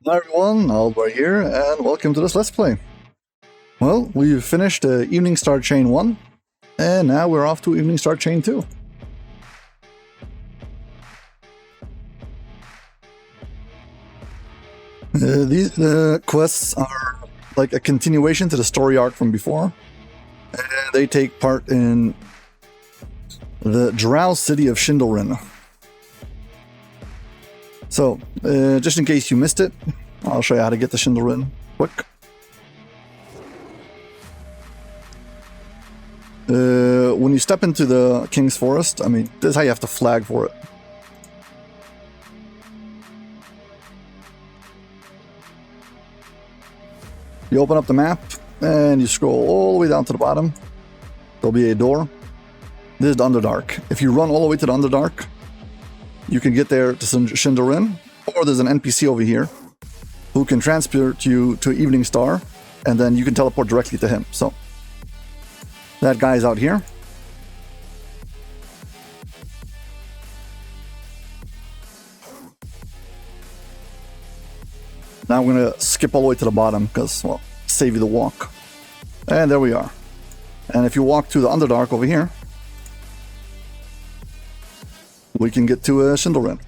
Hi everyone, Aldbar here, and welcome to this Let's Play. Well, we've finished Evening Star Chain 1, and now we're off to Evening Star Chain 2. These quests are like a continuation to the story arc from before, and they take part in the Drow city of Sschindylryn. So, just in case you missed it, I'll show you how to get to Sschindylryn quick. When you step into the King's Forest, I mean, this is how you have to flag for it. You open up the map, and you scroll all the way down to the bottom. There'll be a door. This is the Underdark. If you run all the way to the Underdark, you can get there to Sschindylryn, or there's an NPC over here who can transport you to Evening Star, and then you can teleport directly to him. So that guy's out here. Now I'm going to skip all the way to the bottom because, well, save you the walk. And there we are. And if you walk to the Underdark over here, we can get to Sschindylryn.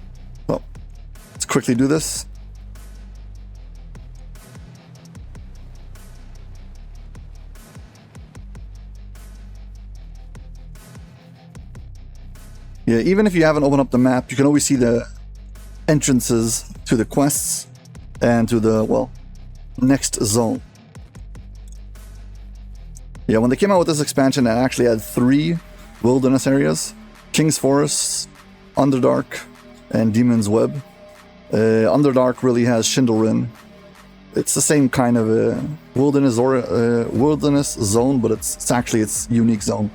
So let's quickly do this. Yeah, even if you haven't opened up the map, you can always see the entrances to the quests and to the, well, next zone. Yeah, when they came out with this expansion, it actually had 3 wilderness areas: King's Forest, Underdark, and Demon's Web. Underdark really has Sschindylryn. It's the same kind of a wilderness zone, but it's actually its unique zone.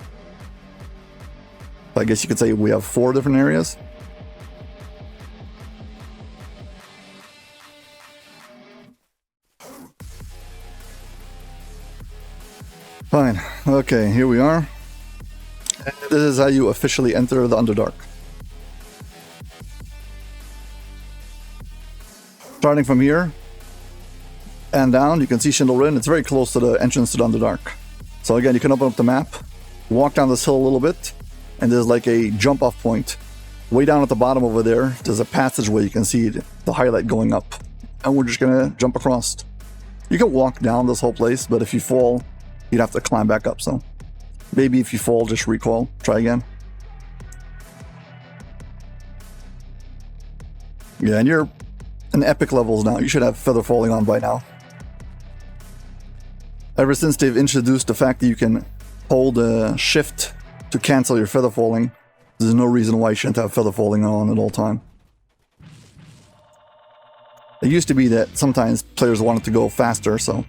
I guess you could say we have 4 different areas. Fine. Okay, here we are. And this is how you officially enter the Underdark. Starting from here and down, you can see Sschindylryn. It's very close to the entrance to the Underdark. So again, you can open up the map, walk down this hill a little bit, and there's like a jump off point. Way down at the bottom over there, there's a passageway. You can see the highlight going up. And we're just gonna jump across. You can walk down this whole place, but if you fall, you'd have to climb back up. So maybe if you fall, just recoil, try again. Yeah, and you're in epic levels now. You should have feather falling on by now. Ever since they've introduced the fact that you can hold shift to cancel your feather falling, there's no reason why you shouldn't have feather falling on at all time. It used to be that sometimes players wanted to go faster, so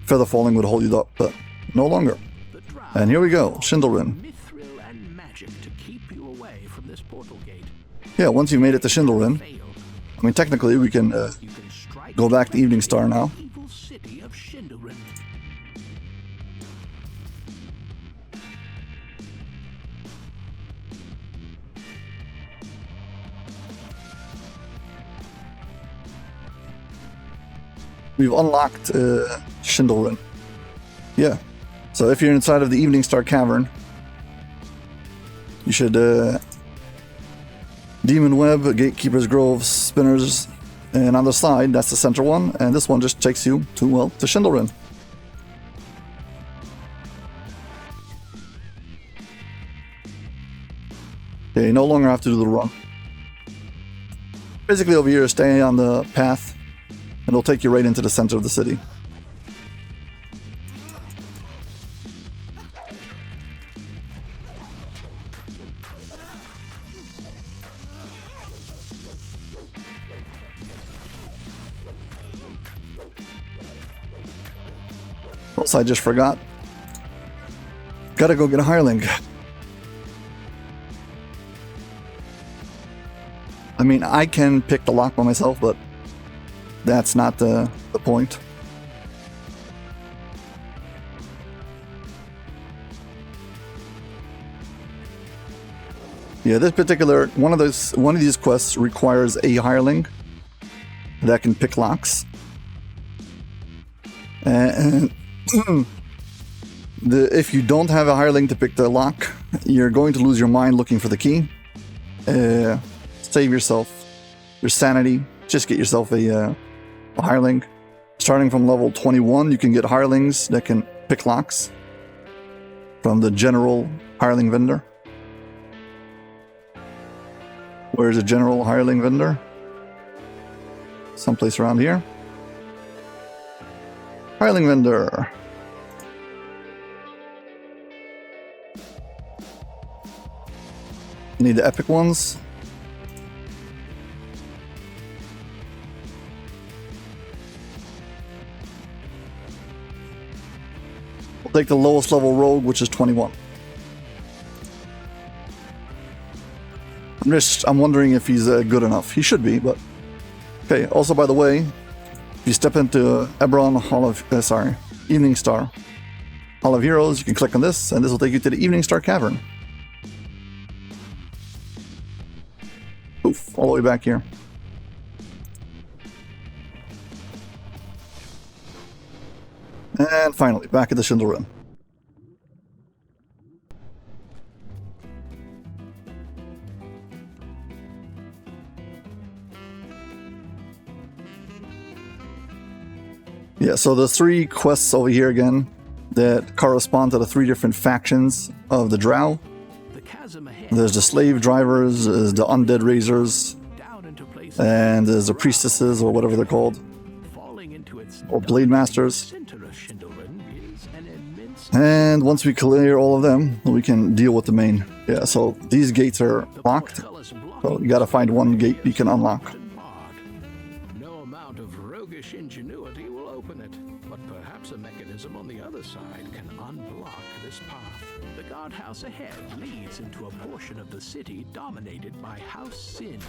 feather falling would hold you up, but no longer. And here we go, Sschindylryn. Yeah, once you've made it to Sschindylryn, I mean, technically we can go back to Evening Star now. We've unlocked Sschindylryn. Yeah. So if you're inside of the Evening Star Cavern, you should Demon Web, Gatekeeper's Grove, Spinners, and on the side, that's the center one, and this one just takes you to, well, to Sschindylryn. Okay, you no longer have to do the run. Basically over here, stay on the path, and it'll take you right into the center of the city. Also, I just forgot. Gotta go get a Hireling. I mean, I can pick the lock by myself, but that's not the point. Yeah, this particular one of these quests requires a hireling. that can pick locks. And if you don't have a hireling to pick the lock, you're going to lose your mind looking for the key. Save yourself your sanity. Just get yourself a hireling. Starting from level 21, you can get hirelings that can pick locks from the general hireling vendor. Where's the general hireling vendor? Someplace around here. Hireling vendor. You need the epic ones. We'll take the lowest level rogue, which is 21. I'm wondering if he's good enough. He should be, but... Okay, also by the way, if you step into Eberron Hall of... Evening Star Hall of Heroes, you can click on this, and this will take you to the Evening Star Cavern. Oof, all the way back here. And finally, back at the Sschindylryn. Yeah, so there's 3 quests over here again that correspond to the 3 different factions of the Drow. There's the slave drivers, there's the undead raisers, and there's the priestesses, or whatever they're called, or blade masters. And once we clear all of them, we can deal with the main. Yeah, so these gates are locked, so you gotta find one gate you can unlock. No amount of roguish ingenuity will open it, but perhaps a mechanism on the other side can unblock this path. The guardhouse ahead leads into a portion of the city dominated by House Sin.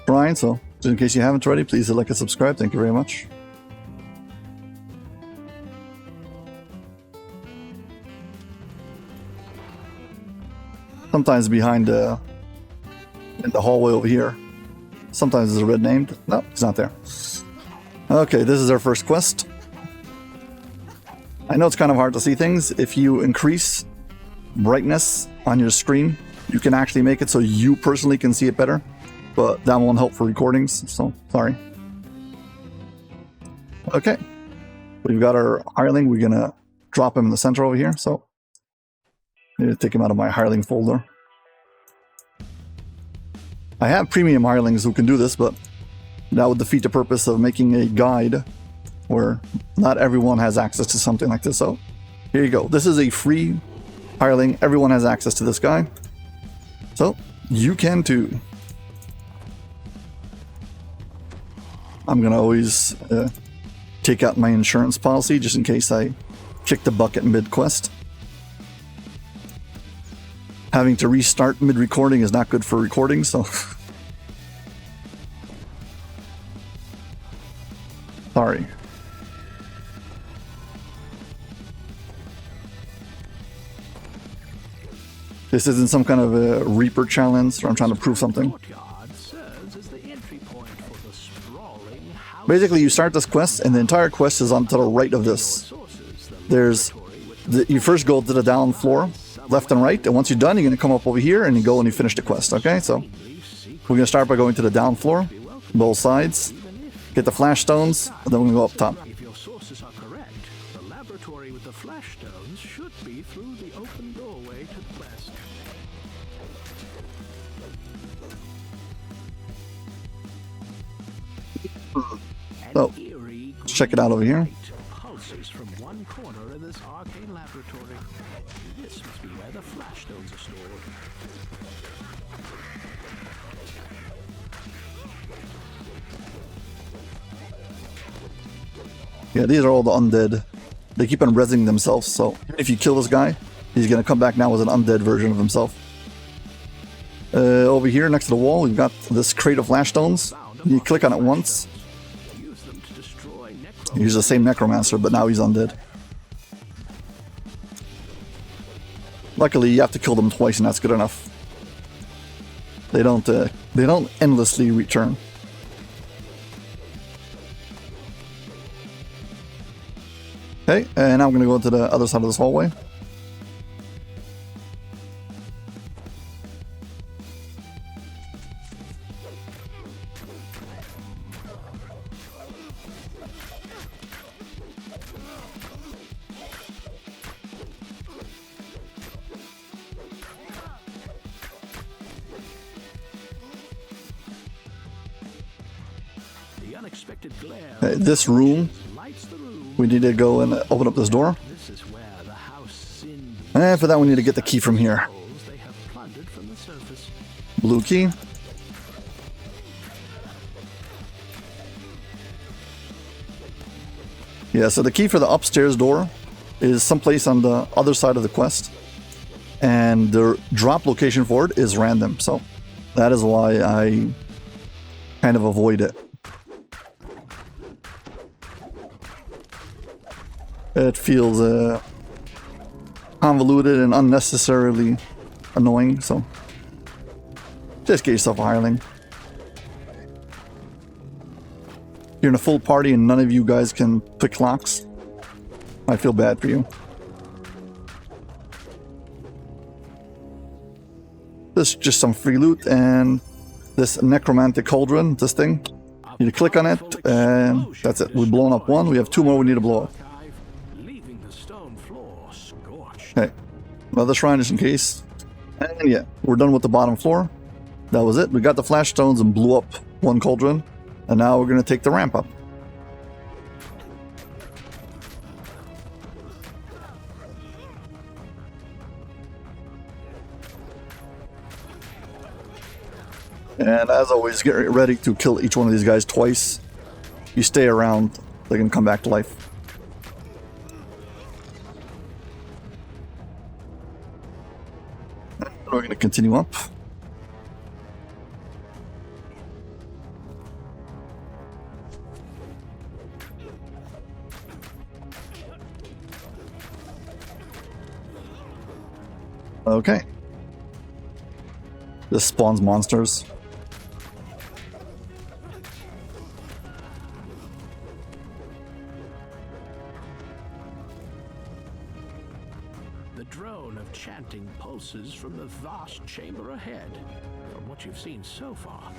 Brian, so just in case you haven't already, please hit like and subscribe. Thank you very much. Sometimes behind in the hallway over here. Sometimes there's a red named. No, it's not there. Okay, this is our first quest. I know it's kind of hard to see things. If you increase brightness on your screen, you can actually make it so you personally can see it better. But that won't help for recordings, so sorry. Okay, we've got our hireling. We're gonna drop him in the center over here, so I need to take him out of my hireling folder. I have premium hirelings who can do this, but that would defeat the purpose of making a guide where not everyone has access to something like this. So here you go. This is a free hireling. Everyone has access to this guy. So you can too. I'm going to always take out my insurance policy just in case I kick the bucket mid-quest. Having to restart mid-recording is not good for recording, so... Sorry. This isn't some kind of a Reaper challenge where I'm trying to prove something. Basically, you start this quest, and the entire quest is on to the right of this. You first go to the down floor, left and right, and once you're done, you're going to come up over here, and you go and you finish the quest, okay? So, we're going to start by going to the down floor, both sides, get the flash stones, and then we're going to go up top. If your sources are correct, the laboratory with the flash stones should be through the open doorway to the west. So, let's check it out over here. Pulses from one corner of this arcane laboratory. This must be where the flash stones are stored. Yeah, these are all the undead. They keep on rezzing themselves, so if you kill this guy, he's gonna come back now as an undead version of himself. Over here, next to the wall, we've got this crate of flash stones. You click on it once. He's the same necromancer, but now he's undead. Luckily, you have to kill them twice, and that's good enough. They don't endlessly return. Okay, and now I'm gonna go to the other side of this hallway. This room, we need to go and open up this door. And for that, we need to get the key from here. Blue key. Yeah, so the key for the upstairs door is someplace on the other side of the quest. And the drop location for it is random, so that is why I kind of avoid it. It feels convoluted and unnecessarily annoying, so just get yourself a hireling. You're in a full party and none of you guys can pick locks. I feel bad for you. This is just some free loot, and this necromantic cauldron, this thing. You need to click on it, and that's it. We've blown up one. We have two more we need to blow up. Okay, another shrine just in case. And yeah, we're done with the bottom floor. That was it. We got the flash stones and blew up one cauldron. And now we're going to take the ramp up. And as always, get ready to kill each one of these guys twice. You stay around, they're going to come back to life. We're going to continue up. Okay. This spawns monsters. The drone of chanting pulses from the vast chamber ahead. From what you've seen so far,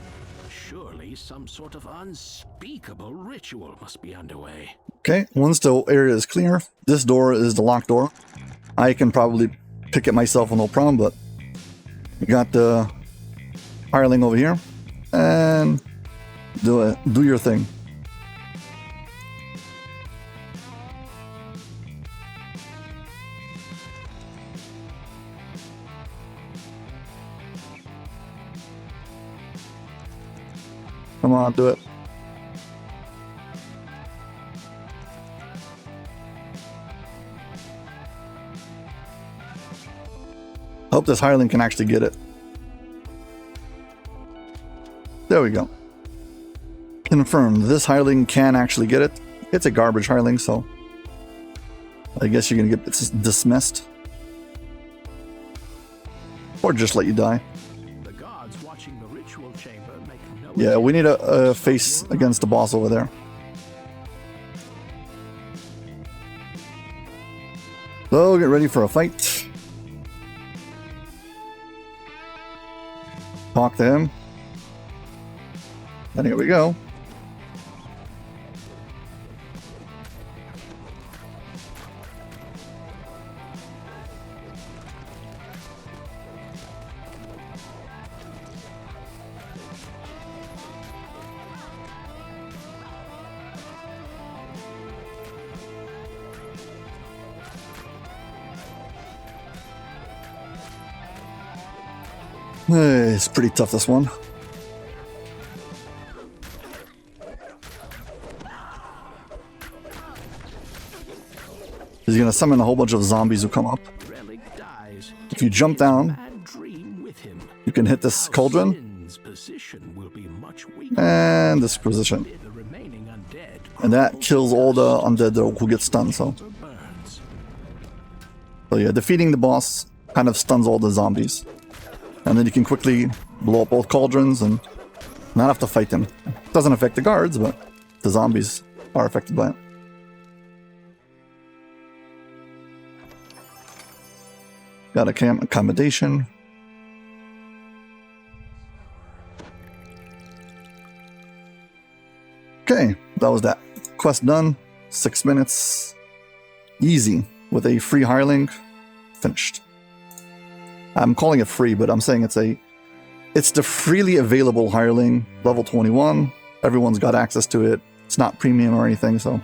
surely some sort of unspeakable ritual must be underway. Okay, once the area is clear, this door is the locked door. I can probably pick it myself with no problem, but we got the hireling over here, and do your thing. Come on, do it. Hope this hireling can actually get it. There we go. Confirmed. This hireling can actually get it. It's a garbage hireling, so I guess you're gonna get dismissed. Or just let you die. The guards watching the ritual chamber make no Yeah, we need a face against the boss over there. So get ready for a fight. Talk to him. And here we go. It's pretty tough, this one. He's gonna summon a whole bunch of zombies who come up. If you jump down, you can hit this cauldron and this position, and that kills all the undead who get stunned. So yeah, defeating the boss kind of stuns all the zombies. And then you can quickly blow up both cauldrons and not have to fight them. Doesn't affect the guards, but the zombies are affected by it. Got a accommodation. Okay, that was that. Quest done. 6 minutes. Easy. With a free hireling. Finished. I'm calling it free, but I'm saying it's the freely available hireling, level 21. Everyone's got access to it. It's not premium or anything, so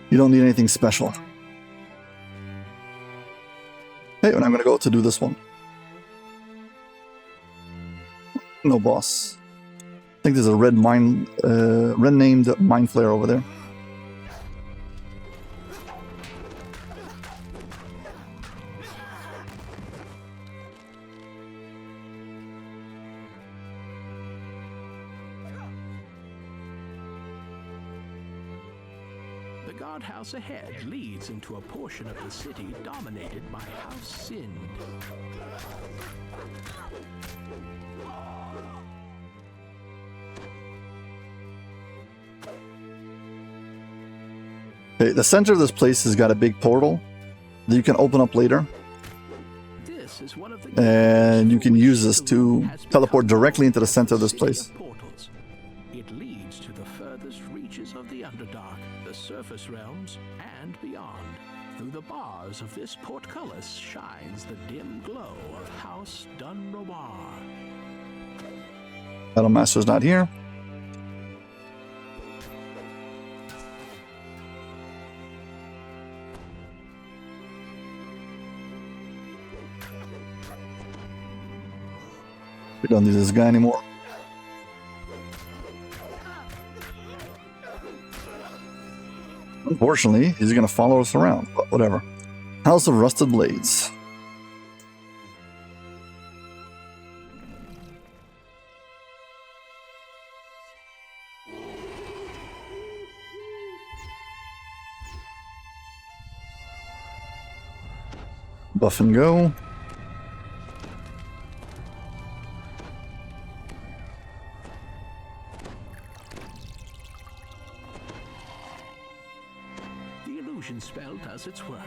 you don't need anything special. Hey, and I'm gonna go to do this one. No boss. I think there's a red named mine flare over there. The guardhouse ahead leads into a portion of the city dominated by House Sind. Okay, the center of this place has got a big portal that you can open up later. This is one of the And you can use this to teleport directly into the center of this place. portals. It leads to the furthest reaches of the Underdark, the surface realms, and beyond. Through the bars of this portcullis shines the dim glow of House Dunrobar. Battle Master's not here. We don't need this guy anymore. Unfortunately, he's gonna follow us around, but whatever. House of Rusted Blades. Buff and go. Spell does its work.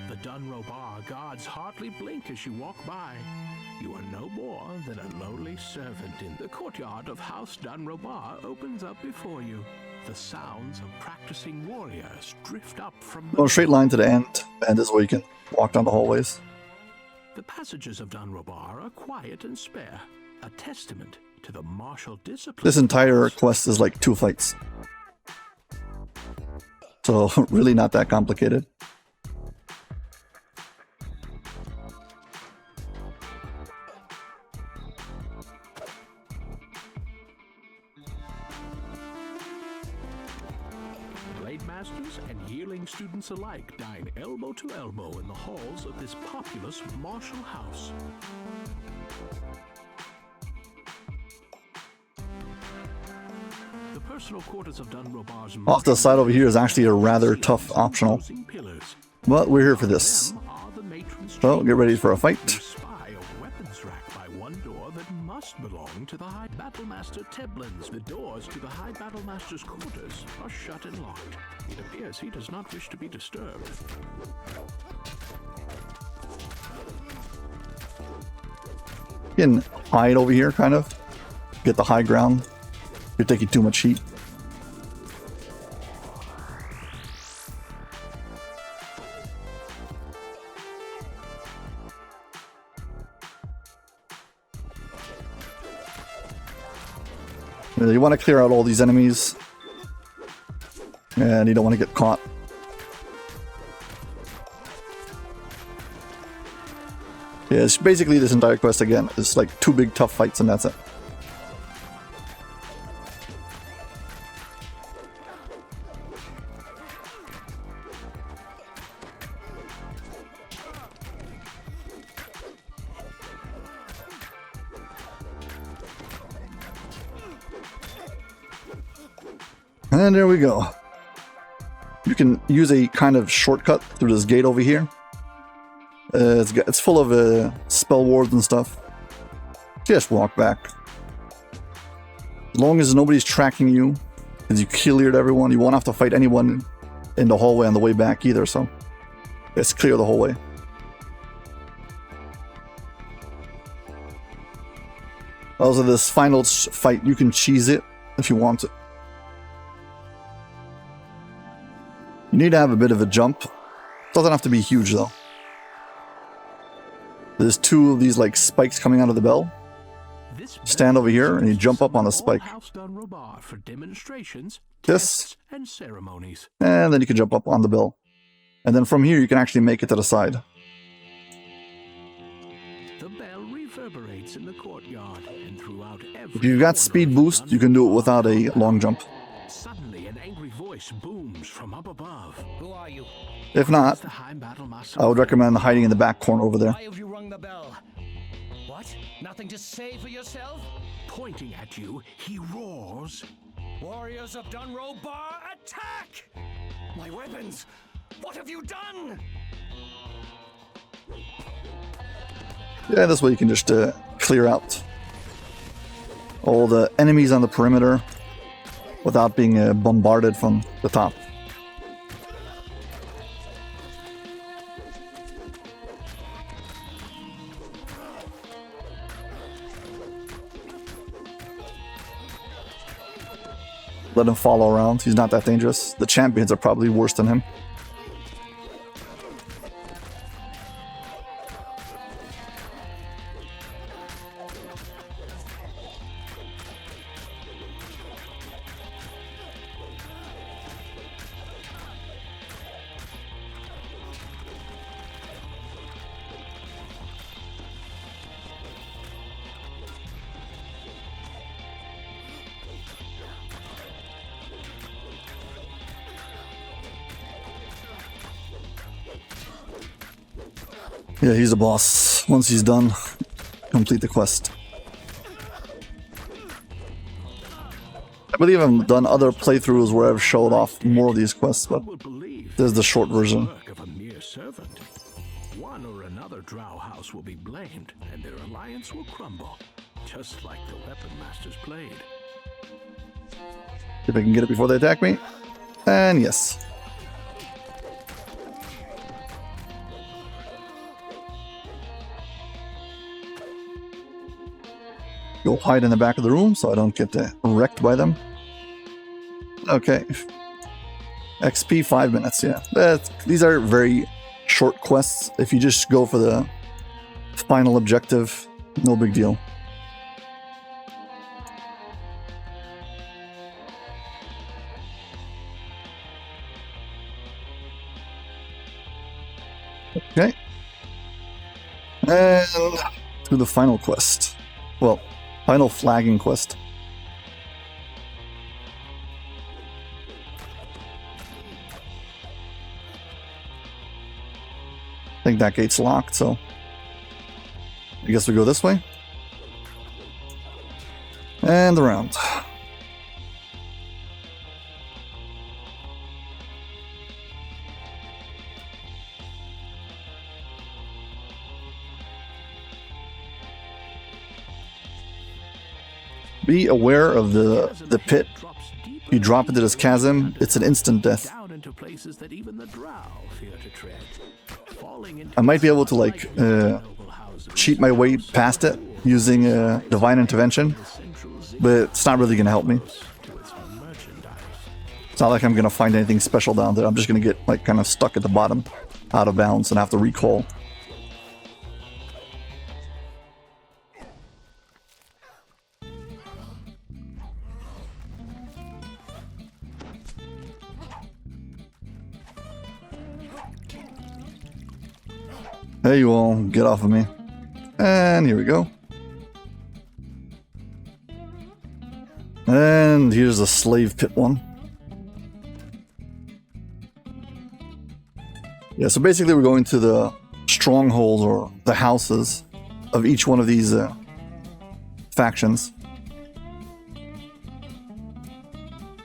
The Dunrobar guards hardly blink as you walk by. You are no more than a lowly servant in the courtyard of House Dunrobar opens up before you. The sounds of practicing warriors drift up from the... Go straight line to the end, and this way you can walk down the hallways. The passages of Dunrobar are quiet and spare, a testament to the martial discipline. This entire quest is like 2 fights. So, really not that complicated. Blade masters and Hireling students alike dine elbow to elbow in the halls of this populous martial house. Personal quarters of Dunrobar's off the side over here is actually a rather tough optional, but we're here for this. So get ready for a fight. Spy a weapons rack by one door that must belong to the High Battlemaster Teblins. The doors to the High Battlemaster's quarters are shut and locked. It appears he does not wish to be disturbed. You can hide over here, kind of. Get the high ground. You're taking too much heat. You want to clear out all these enemies, and you don't want to get caught. Yeah, it's basically this entire quest again. It's like 2 big tough fights and that's it. And there we go. You can use a kind of shortcut through this gate over here. It's full of spell wards and stuff. Just walk back. As long as nobody's tracking you, because you cleared everyone, you won't have to fight anyone in the hallway on the way back either, so just clear the whole way. Also, this final fight, you can cheese it if you want it. You need to have a bit of a jump. Doesn't have to be huge though. There's two of these like spikes coming out of the bell. Stand over here and you jump up on the spike. This. And then you can jump up on the bell. And then from here you can actually make it to the side. The bell reverberates in the courtyard and throughout every. If you've got speed boost, you can do it without a long jump. Suddenly an angry voice booms from up above. Who are you? If not, I would recommend hiding in the back corner over there. Why have you rung the bell? What? Nothing to say for yourself? Pointing at you, he roars. Warriors of Bar, attack! My weapons! What have you done? Yeah, this way you can just clear out all the enemies on the perimeter without being bombarded from the top. Let him follow around. He's not that dangerous. The champions are probably worse than him. Yeah, he's the boss. Once he's done, complete the quest. I believe I've done other playthroughs where I've showed off more of these quests, but this is the short version. One or another drow house will be blamed, and their alliance will crumble, just like the weapon masters played. If I can get it before they attack me. And yes. Go hide in the back of the room so I don't get wrecked by them. Okay. XP 5 minutes, yeah. These are very short quests. If you just go for the final objective, no big deal. Okay. And to the final quest. Well, final flagging quest. I think that gate's locked, so I guess we go this way. And around. Be aware of the pit. If you drop into this chasm, it's an instant death. I might be able to like cheat my way past it using divine intervention, but it's not really going to help me. It's not like I'm going to find anything special down there. I'm just going to get like kind of stuck at the bottom, out of bounds, and have to recall. Hey, you all, get off of me. And here we go. And here's a slave pit one. Yeah, so basically we're going to the strongholds or the houses of each one of these factions.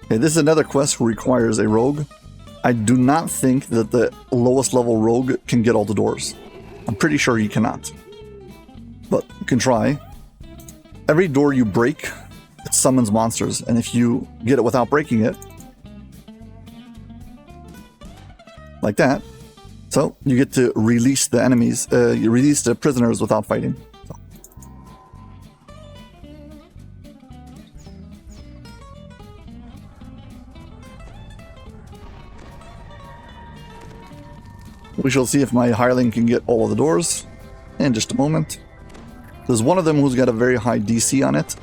Okay, this is another quest which requires a rogue. I do not think that the lowest level rogue can get all the doors. I'm pretty sure you cannot. But you can try. Every door you break, it summons monsters. And if you get it without breaking it, like that, so you get to release the enemies, you release the prisoners without fighting. So. We shall see if my Hireling can get all of the doors in just a moment. There's one of them who's got a very high DC on it,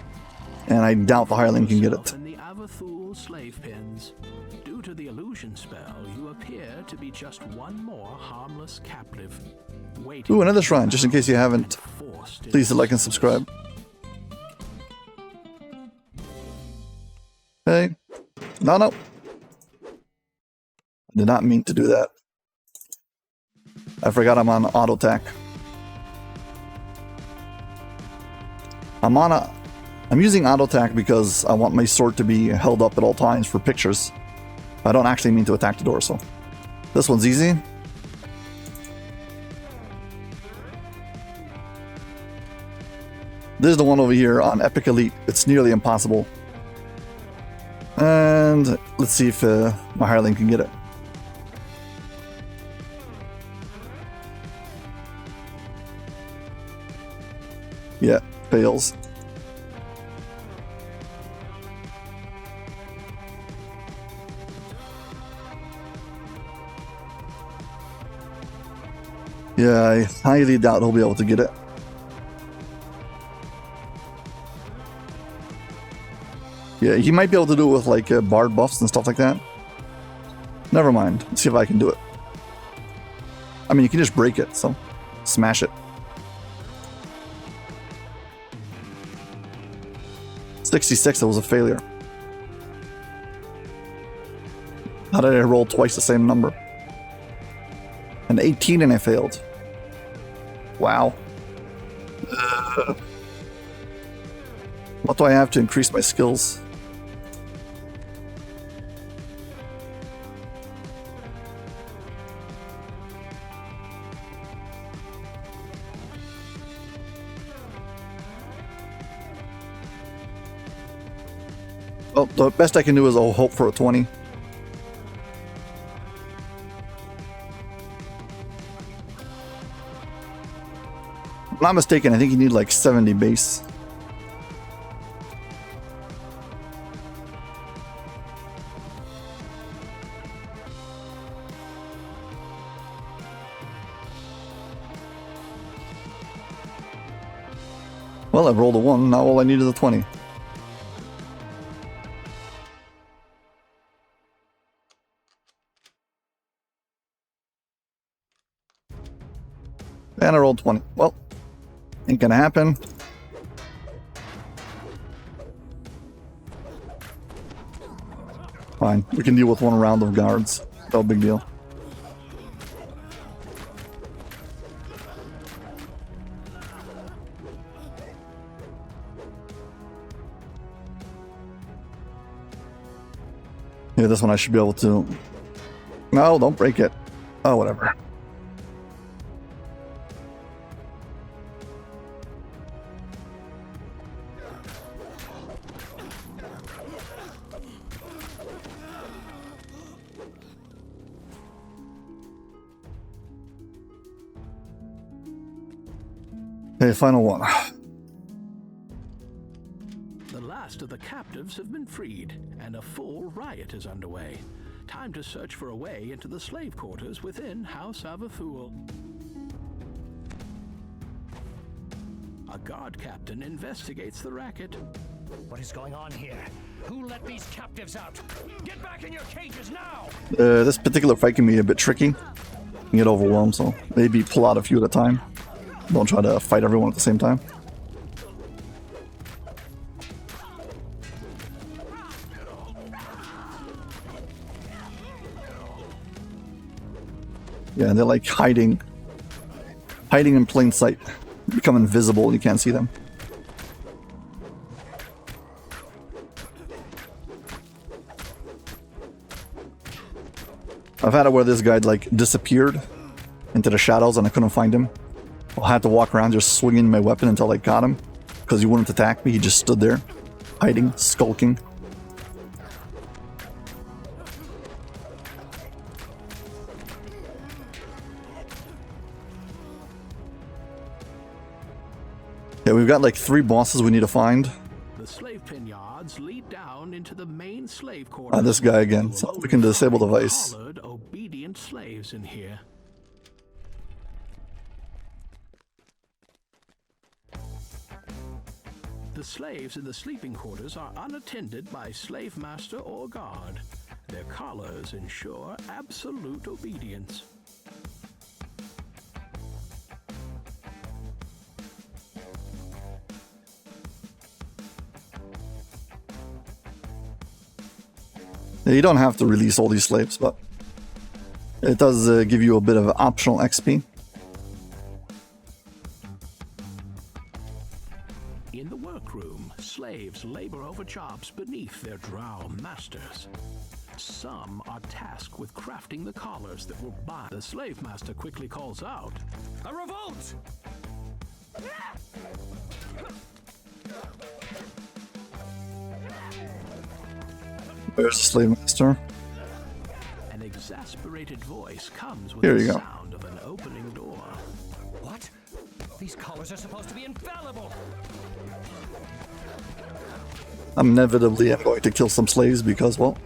and I doubt the Hireling can get it. The Avathul slave pens. Due to the illusion spell, you appear to be just one more harmless captive. Ooh, another shrine, just in case you haven't. Please like and subscribe. Hey. No, no. I did not mean to do that. I forgot I'm on auto attack. I'm using auto attack because I want my sword to be held up at all times for pictures. I don't actually mean to attack the door, so. This one's easy. This is the one over here on Epic Elite. It's nearly impossible. And let's see if my Hireling can get it. Yeah, fails. Yeah, I highly doubt he'll be able to get it. Yeah, he might be able to do it with like bard buffs and stuff like that. Never mind. Let's see if I can do it. I mean, you can just break it, so smash it. 66, that was a failure. How did I roll twice the same number? An 18 and I failed. Wow. What do I have to increase my skills? Well, the best I can do is I'll hope for a 20. If I'm not mistaken, I think you need like 70 base. Well, I rolled a 1, now all I need is a 20. And I rolled 20. Well, ain't gonna happen. Fine, we can deal with one round of guards. No big deal. Yeah, this one I should be able to... No, don't break it. Oh, whatever. Okay, final one. The last of the captives have been freed, and a full riot is underway. Time to search for a way into the slave quarters within House Avathul. A guard captain investigates the racket. What is going on here? Who let these captives out? Get back in your cages now! This particular fight can be a bit tricky. You can get overwhelmed, so maybe pull out a few at a time. Don't try to fight everyone at the same time. Yeah, they're like hiding in plain sight. Become invisible, you can't see them. I've had it where this guy like disappeared into the shadows and I couldn't find him. I had to walk around just swinging my weapon until I got him. Because he wouldn't attack me, he just stood there, hiding, skulking. Yeah, we've got like 3 bosses we need to find. The slave pen yards lead down into the main slave quarters. This guy again, so we can disable the vice. Collared, obedient slaves in here. The slaves in the sleeping quarters are unattended by slave master or guard. Their collars ensure absolute obedience. You don't have to release all these slaves, but it does give you a bit of optional XP. In the workroom, slaves labor over jobs beneath their drow masters. Some are tasked with crafting the collars that will bind. The slave master quickly calls out, A revolt! Where's the slave master? An exasperated voice comes with Here the you go. sound of an opening door. What? These collars are supposed to be infallible! Inevitably, I'm going to kill some slaves because, well,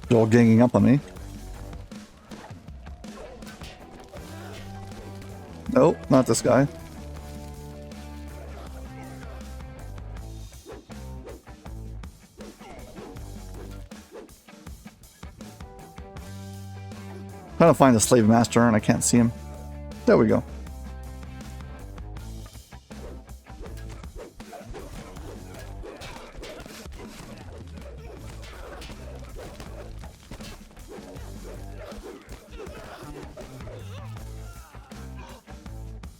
they're all ganging up on me. No, not this guy. Trying to find the slave master and I can't see him. There we go.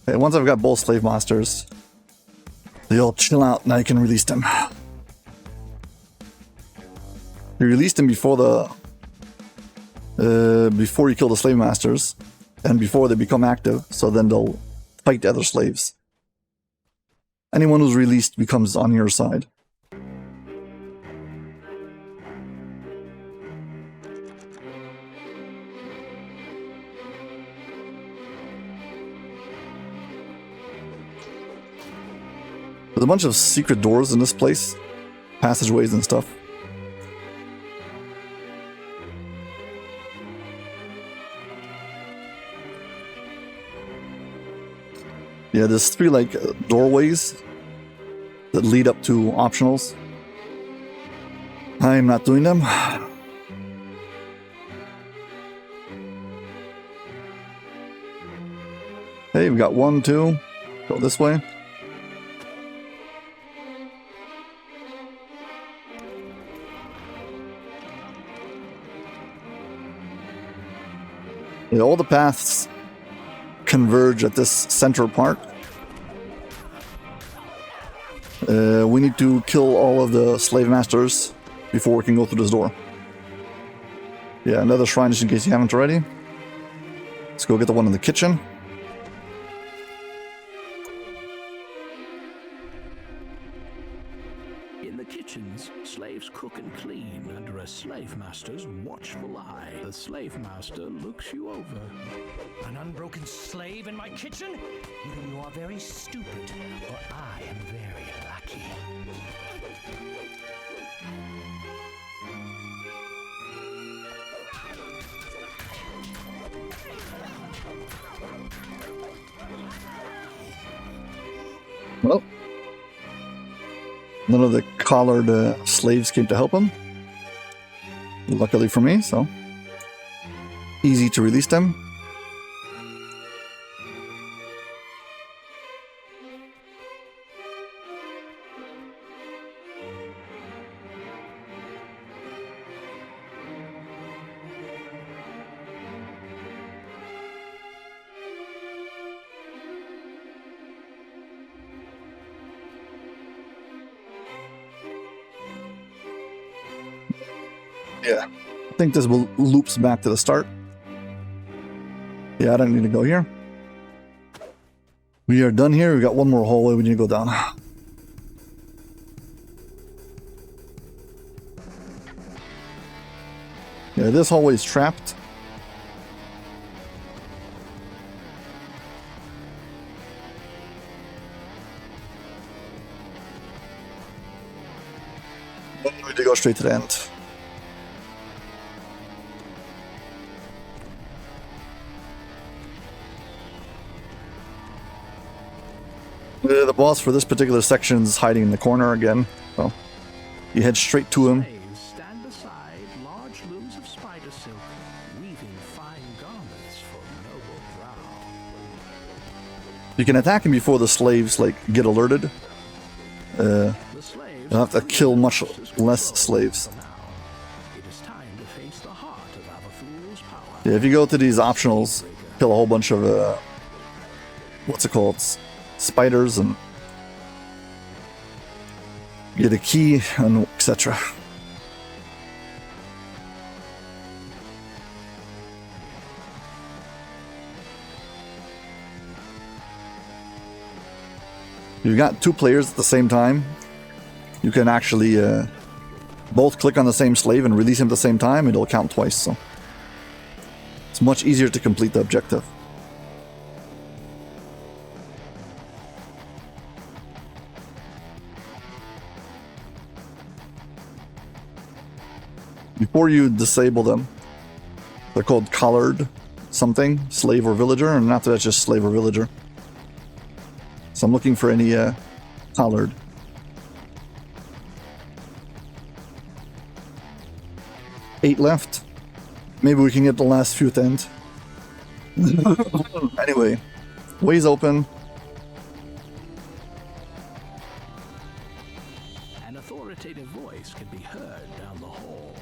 Okay, once I've got both slave masters, they all chill out and I can release them. You release them before before you kill the slave masters and before they become active, so then they'll fight the other slaves. Anyone who's released becomes on your side. There's a bunch of secret doors in this place, passageways and stuff. Yeah, there's 3 like doorways that lead up to optionals. I'm not doing them. Hey, we got 1, 2. Go this way. Yeah, all the paths converge at this center part. We need to kill all of the slave masters before we can go through this door. Yeah, another shrine just in case you haven't already. Let's go get the one in the kitchen. In the kitchens, slaves cook and clean under a slave master's watchful eye. The slave master looks you over. An unbroken slave in my kitchen? Either you are very stupid, or I am very lucky. Well, none of the collared slaves came to help him. Luckily for me, so easy to release them. Yeah, I think this will loops back to the start. Yeah, I don't need to go here. We are done here. We got one more hallway we need to go down. Yeah, this hallway is trapped. We need to go straight to the end. The boss for this particular section is hiding in the corner again, so you head straight to him. Slaves stand beside large looms of spider silk, weaving fine garments for noble brow. You can attack him before the slaves like get alerted. The slaves You'll have to kill much less slaves. now. It is time to face the heart of Avathul's power. Yeah, if you go to these optionals, kill a whole bunch of what's it called? Spiders, and get a key and etc. You've got two players at the same time. You can actually both click on the same slave and release him at the same time. It'll count twice, so it's much easier to complete the objective. Before you disable them, they're called collared something, slave or villager, and after that's just slave or villager. So I'm looking for any collared. Eight left. Maybe we can get the last few at the end. Anyway, way's open. An authoritative voice can be heard down the hall.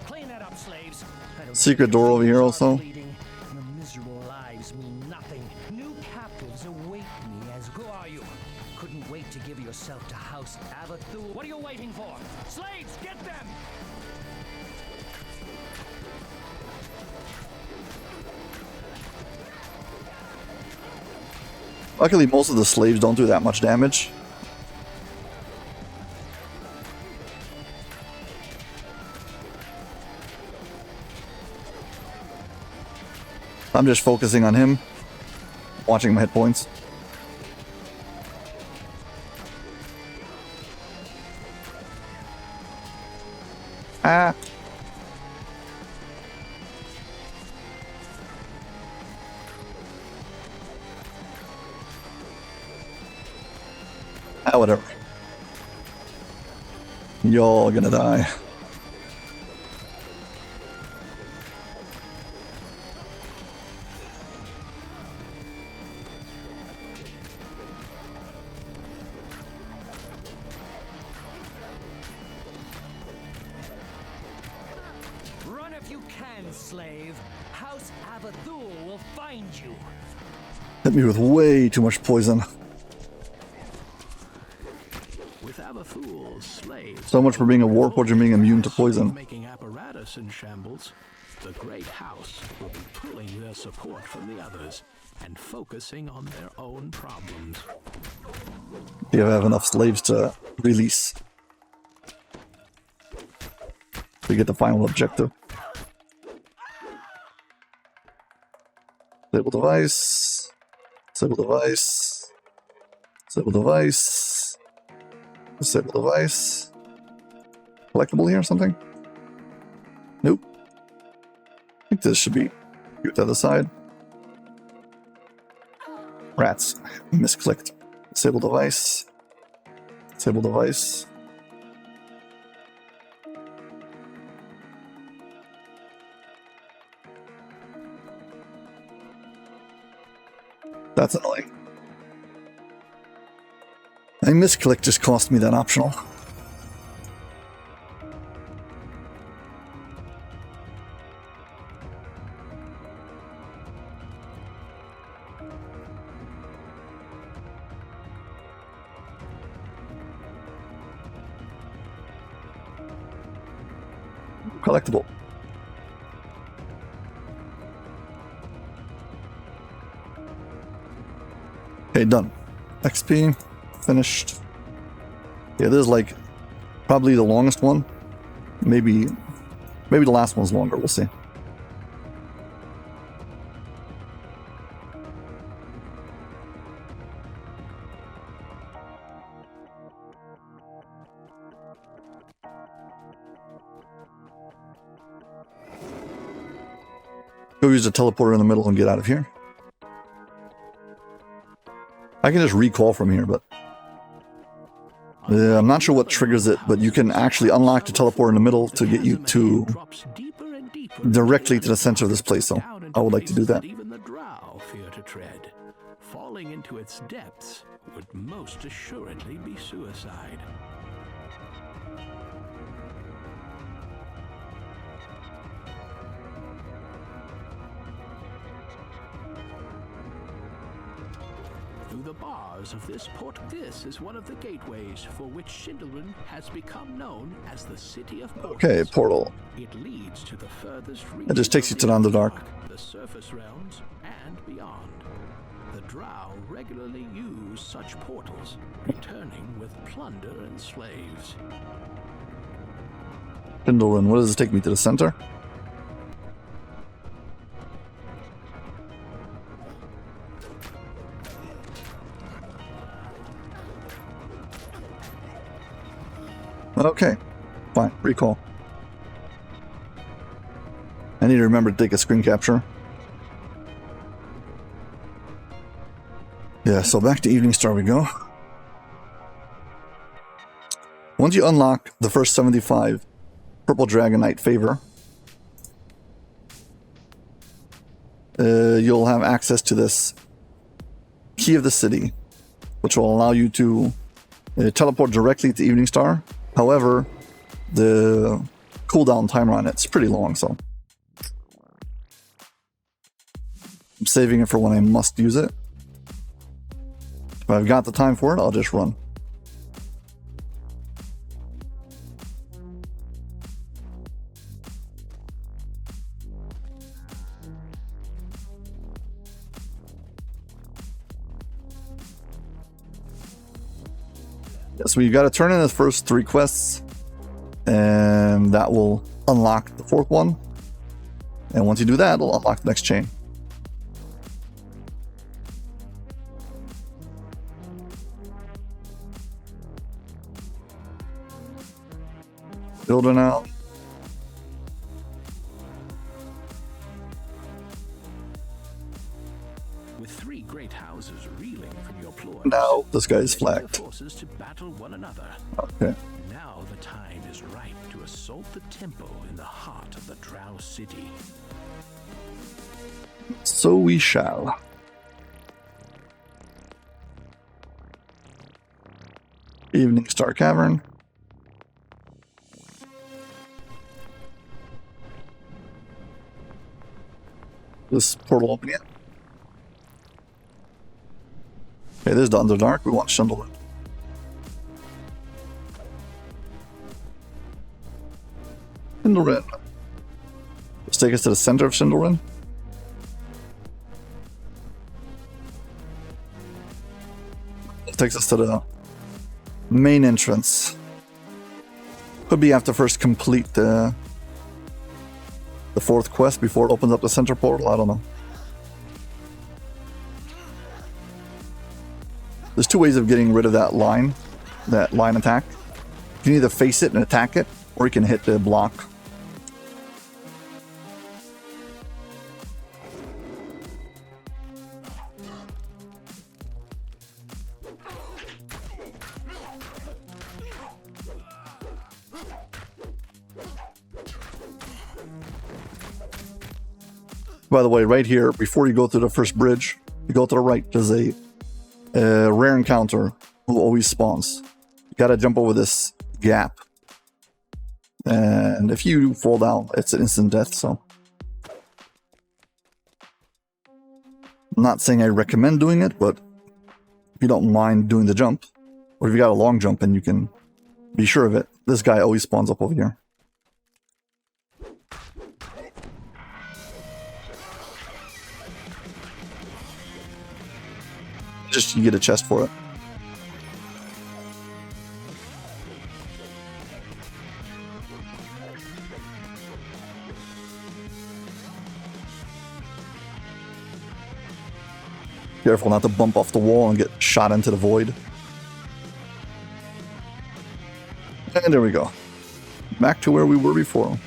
Clean that up, slaves. I don't Secret door over here also. bleeding, and the miserable lives mean nothing. New captives await me as who are you? Couldn't wait to give yourself to House Avathul. What are you waiting for? Slaves, get them! Luckily, most of the slaves don't do that much damage. I'm just focusing on him, watching my hit points. Ah. Ah, whatever. You're gonna die. Run if you can, slave. House Avathul will find you. Hit me with way too much poison. With Avathul's slaves, So much for being a warforged and being immune to poison. making apparatus in shambles, the great house will be pulling their support from the others and focusing on their own problems. Do you have enough slaves to release? To get the final objective. Disable device. Disable device. Disable device. Disable device. Collectible here or something? Nope. I think this should be good to the other side. Rats. Misclicked. Disable device. Disable device. That's annoying. A misclick just cost me that optional. Collectible. Okay, done. XP, finished. Yeah, this is like probably the longest one. Maybe the last one's longer, we'll see. Go use the teleporter in the middle and get out of here. I can just recall from here, but I'm not sure what triggers it, but you can actually unlock the teleporter in the middle to get you to directly to the center of this place, so I would like to do that. Even the drow fear to tread. Falling into its depths would most assuredly be suicide. Through the bars of this port, this is one of the gateways for which Sschindylryn has become known as the City of Portals. Okay, portal. It leads to the furthest reaches. It just takes you to the Underdark. The surface realms and beyond. The drow regularly use such portals, returning with plunder and slaves. Sschindylryn, what does it take me to the center? Okay, fine, recall. I need to remember to take a screen capture. Yeah, so back to Evening Star we go. Once you unlock the first 75 Purple Dragonite Favor, you'll have access to this Key of the City, which will allow you to teleport directly to Evening Star. However, the cooldown timer on it's pretty long, so I'm saving it for when I must use it. If I've got the time for it, I'll just run. So you got to turn in the first 3 quests, and that will unlock the 4th one. And once you do that, it'll unlock the next chain. Building out. With 3 great houses reeling from your ploys, Now this guy is the flagged. forces to battle one another. Okay. Now the time is ripe to assault the temple in the heart of the Drow City. So we shall. Evening Star Cavern. This portal open yet? Okay, this is the Underdark. We want Sschindylryn. Sschindylryn. Let's take us to the center of Sschindylryn. It takes us to the main entrance. Could be have to first complete the 4th quest before it opens up the center portal. I don't know. There's 2 ways of getting rid of that line attack. You can either face it and attack it, or you can hit the block. By the way, right here, before you go to the first bridge, you go to the right, there's a rare encounter who always spawns. You gotta jump over this gap. And if you fall down, it's an instant death, so. I'm not saying I recommend doing it, but if you don't mind doing the jump, or if you got a long jump and you can be sure of it, this guy always spawns up over here. Just you get a chest for it. Careful not to bump off the wall and get shot into the void. And there we go. Back to where we were before.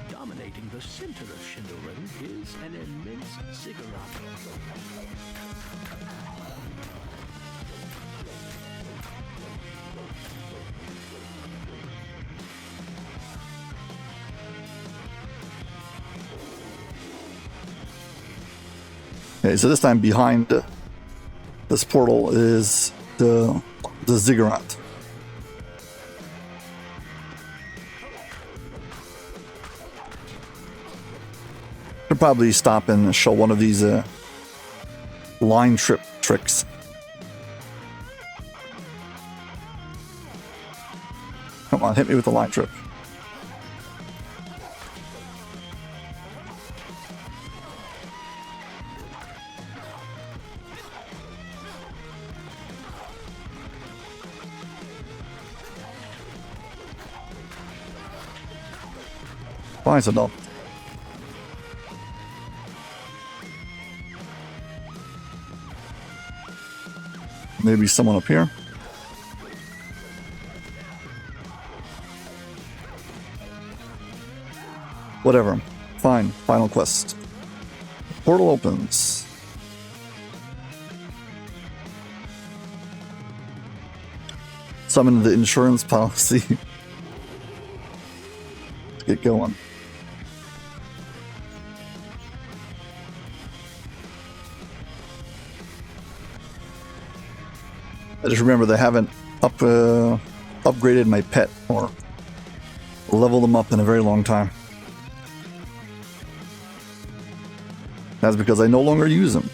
Dominating the center of Sschindylryn is an immense ziggurat. Okay, so this time behind this portal is the ziggurat. Could probably stop and show one of these line trip tricks. Come on, hit me with the line trip. Why is it not? Maybe someone up here. Whatever. Fine. Final quest. Portal opens. Summon the insurance policy. Let's get going. I just remember they haven't upgraded my pet or leveled them up in a very long time. That's because I no longer use them.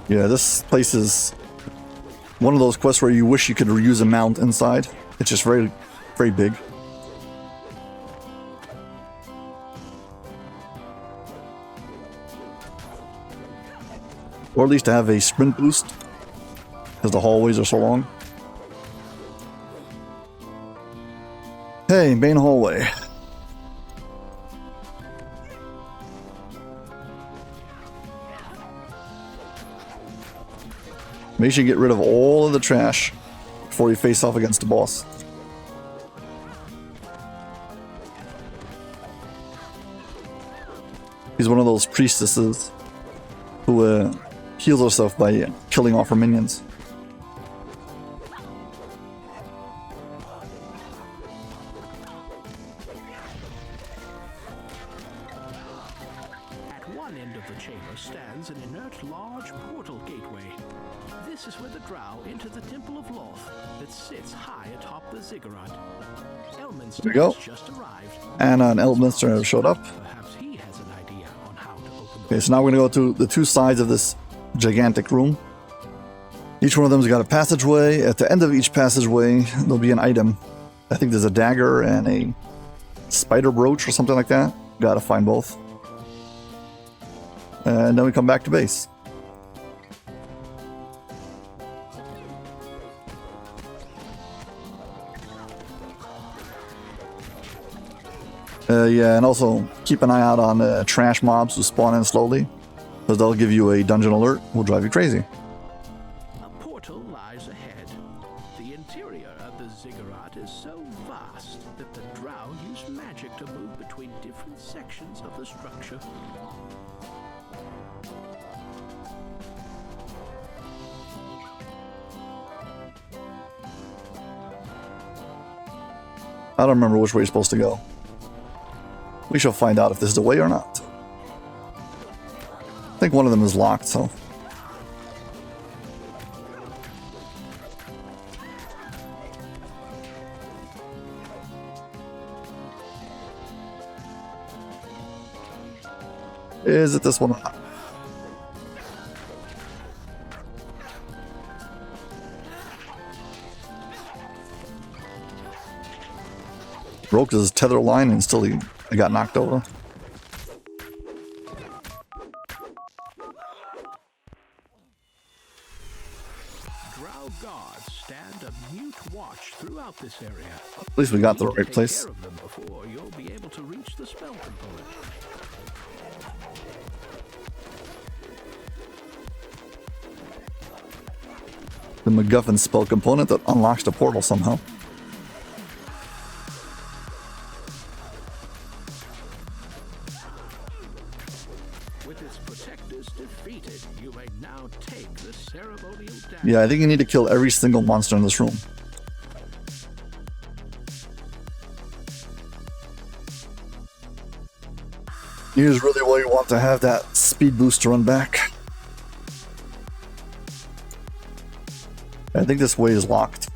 Yeah, this place is one of those quests where you wish you could reuse a mount inside. It's just very, very big. Or at least to have a sprint boost, because the hallways are so long. Hey, main hallway. Make sure you get rid of all of the trash before you face off against the boss. He's one of those priestesses who heals herself by killing off her minions. At one end of the chamber stands an inert large portal gateway. This is where the drow enter the Temple of Loth that sits high atop the ziggurat. Elminster There we go. has just arrived. And an Elminster showed up. Perhaps he has an idea on how to open the Okay, so now we're going to go to the two sides of this gigantic room. Each one of them's got a passageway. At the end of each passageway, there'll be an item. I think there's a dagger and a spider brooch or something like that. Gotta find both. And then we come back to base. Yeah, and also keep an eye out on trash mobs who spawn in slowly, because they'll give you a dungeon alert, will drive you crazy. A portal lies ahead. The interior of the ziggurat is so vast that the drow use magic to move between different sections of the structure. I don't remember which way you're supposed to go. We shall find out if this is the way or not. I think one of them is locked, so... Is it this one? Broke his tether line and still he got knocked over. Drow guards stand a mute watch throughout this area. At least we got to the right Take place. care of them before you'll be able to reach the spell component. The MacGuffin spell component that unlocks the portal somehow. With its protectors defeated, you may now take the ceremonial dagger. Yeah, I think you need to kill every single monster in this room. Here's really where you want to have that speed boost to run back. I think this way is locked.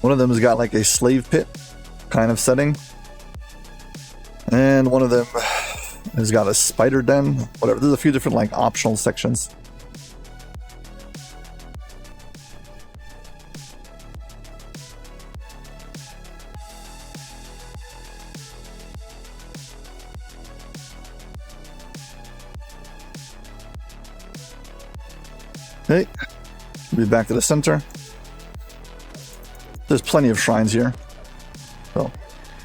One of them has got like a slave pit kind of setting. And one of them has got a spider den, whatever. There's a few different like optional sections. Okay, we'll be back to the center. There's plenty of shrines here. So,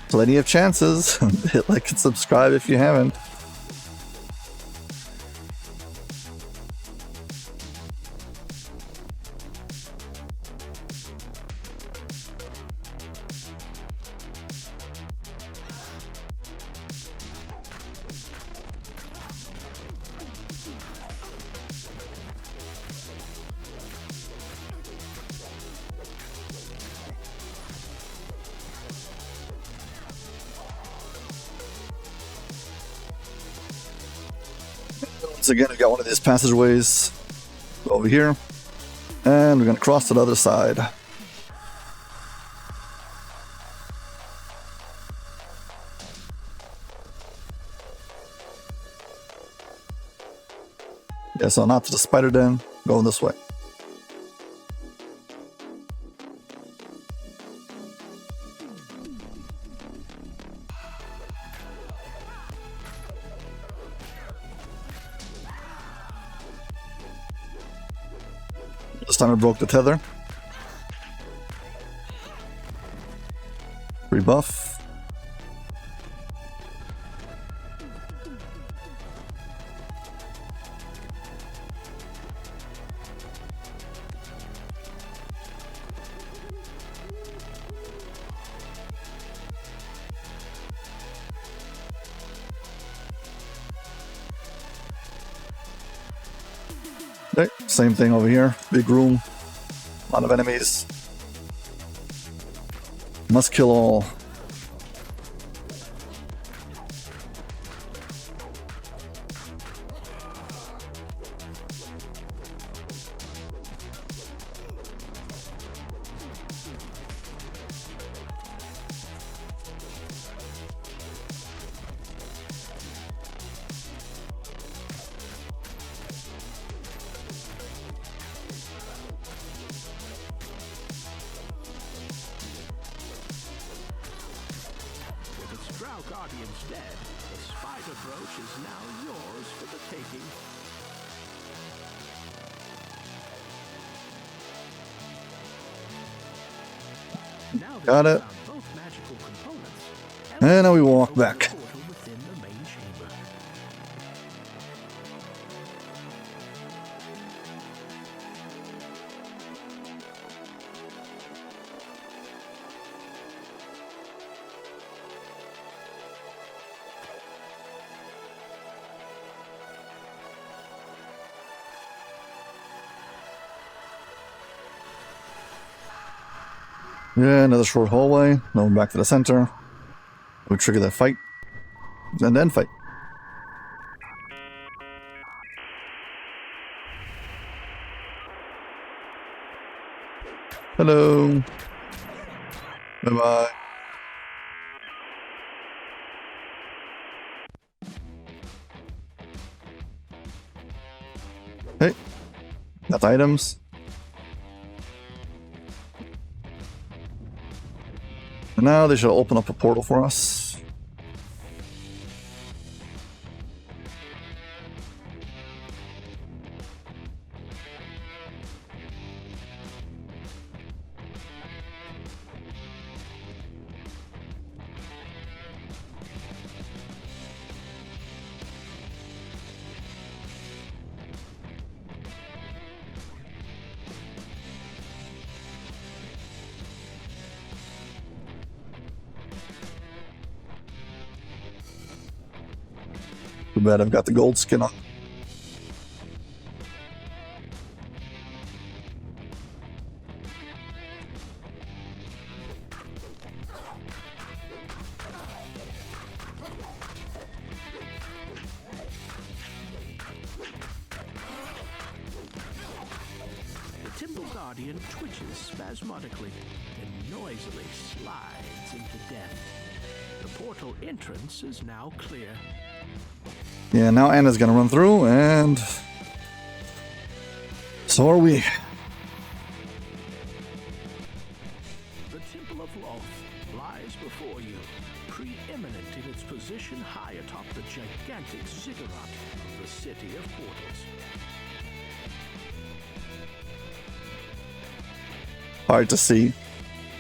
plenty of chances. Hit like and subscribe if you haven't. Once again, I got one of these passageways over here, and we're going to cross to the other side. Yeah, so not to the spider den, going this way. This time I broke the tether. Rebuff. Okay, same thing over here. Big room. A lot of enemies. Must kill all. With its Drow Guardians dead, the spider brooch is now yours for the taking. Now that Got you've it. found both magical components, And now we walk open the back. portal within the main chamber. Yeah, another short hallway. Now we're back to the center. We trigger that fight. And then fight. Hello. Bye-bye. Hey, got items. And now they should open up a portal for us. Too bad I've got the gold skin on. The Temple Guardian twitches spasmodically and noisily slides into death. The portal entrance is now clear. Yeah, now Anna's gonna run through, and so are we. The Temple of Loth lies before you, preeminent in its position high atop the gigantic ziggurat, the city of portals. Hard to see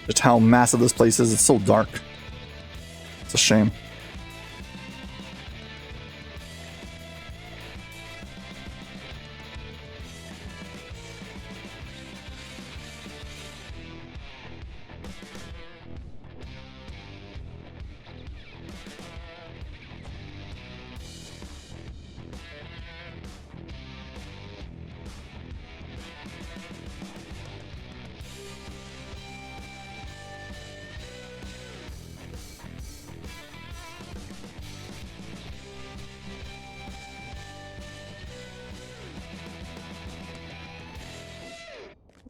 just how massive this place is. It's so dark. It's a shame.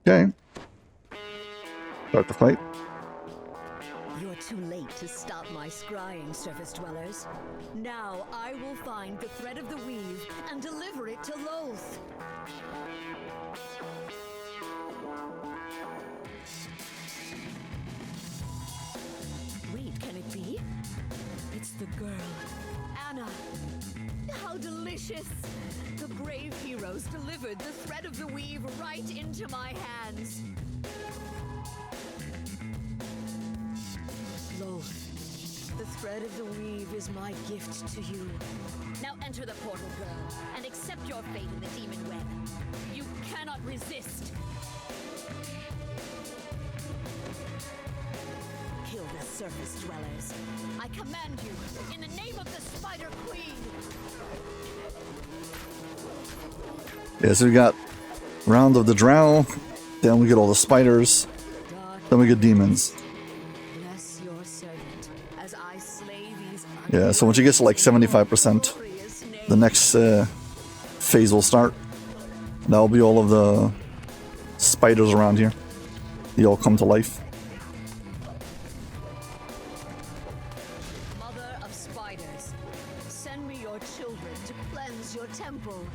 Okay. Start the fight. You're too late to stop my scrying, surface dwellers. Now I will find the thread of the weave and deliver it to Loth. Wait, can it be? It's the girl, Anna. How delicious! The brave heroes delivered the thread of the weave right into my hands. Loth, the thread of the weave is my gift to you. Now enter the portal, girl, and accept your fate in the demon web. You cannot resist. Kill the surface dwellers. I command you, in the name of the Spider Queen. Yeah, so we got Round of the Drow, then we get all the spiders, then we get demons. Bless your servant as I slay these. Yeah, so once you get to like 75%, the next phase will start. That'll be all of the spiders around here. They all come to life. Mother of spiders, send me your children to cleanse your temple.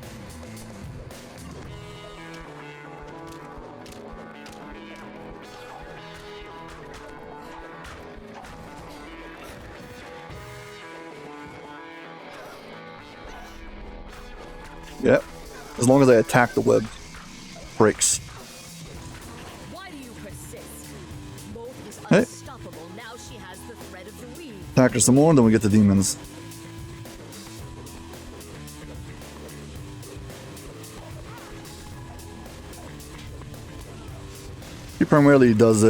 Yeah, as long as I attack the web, breaks. Why do you persist? Moth is Hey. unstoppable. Now she has the thread of the weave. Attack her some more, and then we get the demons. He primarily does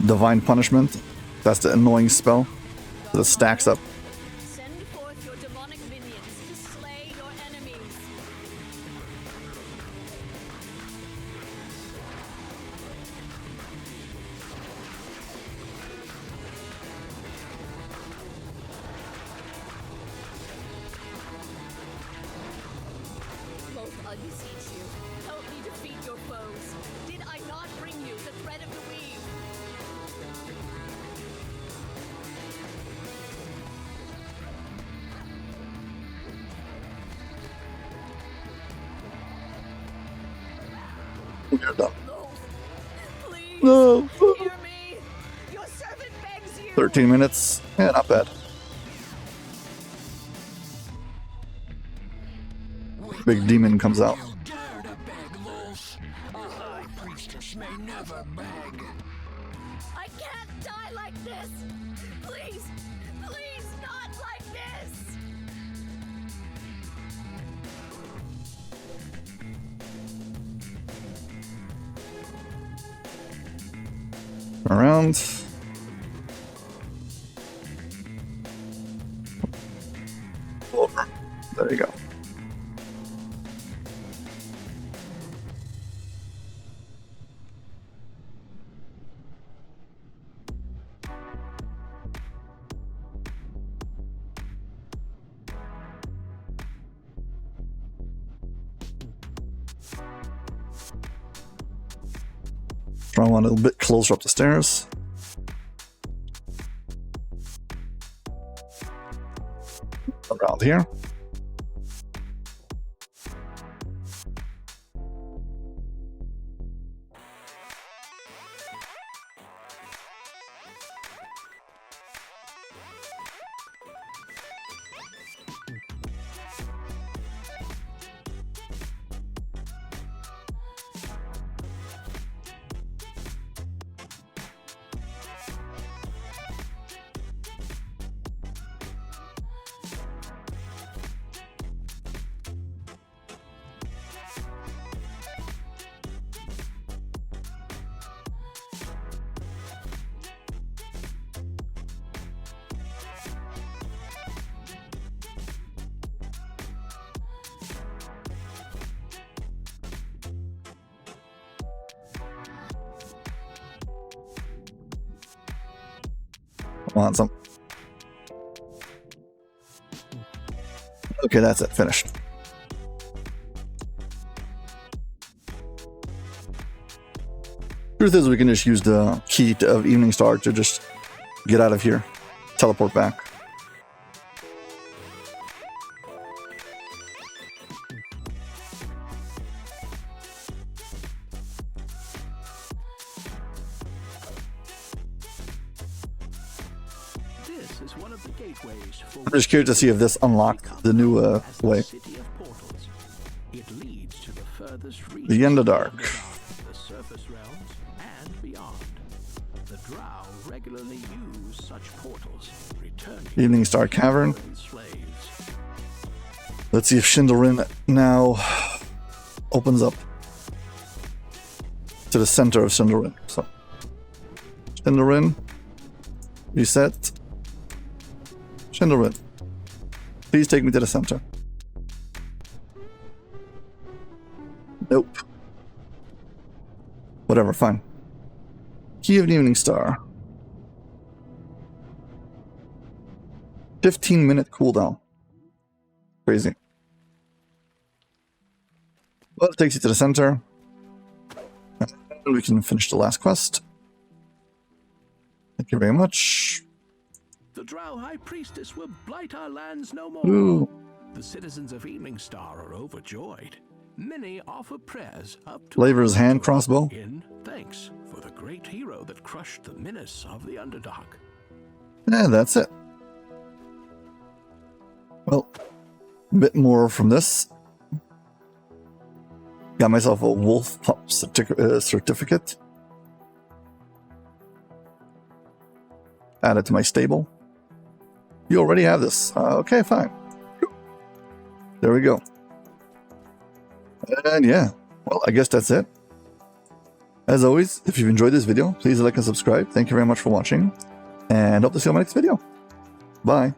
Divine Punishment. That's the annoying spell that stacks up. Send forth your demonic minions to slay your enemies. Both unseat you. Help me defeat your foes. Did I not You're done. Please, No. hear me. Your servant begs you. 13 minutes. Yeah, not bad. Big demon comes out. You dare to beg, Lulz? A high priestess may never beg. I can't die like this. Please, please, not like this. Around. Over. There you go. Try one a little bit closer up the stairs. Around here. Want some? Okay, that's it. Finished. Truth is, we can just use the key of Evening Star to just get out of here, teleport back. This is one of the gateways for I'm just curious to see if this unlocked the new as the way. City of Portals. It leads to the furthest reach The Underdark. the surface realms and beyond. The Drow regularly use such portals, returning Evening Star Cavern. slaves. Let's see if Sschindylryn now opens up to the center of Sschindylryn. So, Sschindylryn, reset. Sschindylryn, please take me to the center. Nope. Whatever, fine. Key of the Evening Star. 15-minute cooldown. Crazy. Well, it takes you to the center. And we can finish the last quest. Thank you very much. The Drow High Priestess will blight our lands no more. Ooh. The citizens of Evening Star are overjoyed. Many offer prayers up to Flavor's hand crossbow. in thanks for the great hero that crushed the menace of the Underdark. And that's it. Well, a bit more from this. Got myself a wolf pup certificate. Add it to my stable. You already have this. Okay, fine. There we go. And yeah, well, I guess that's it. As always, if you've enjoyed this video, please like and subscribe. Thank you very much for watching, and hope to see you on my next video. Bye.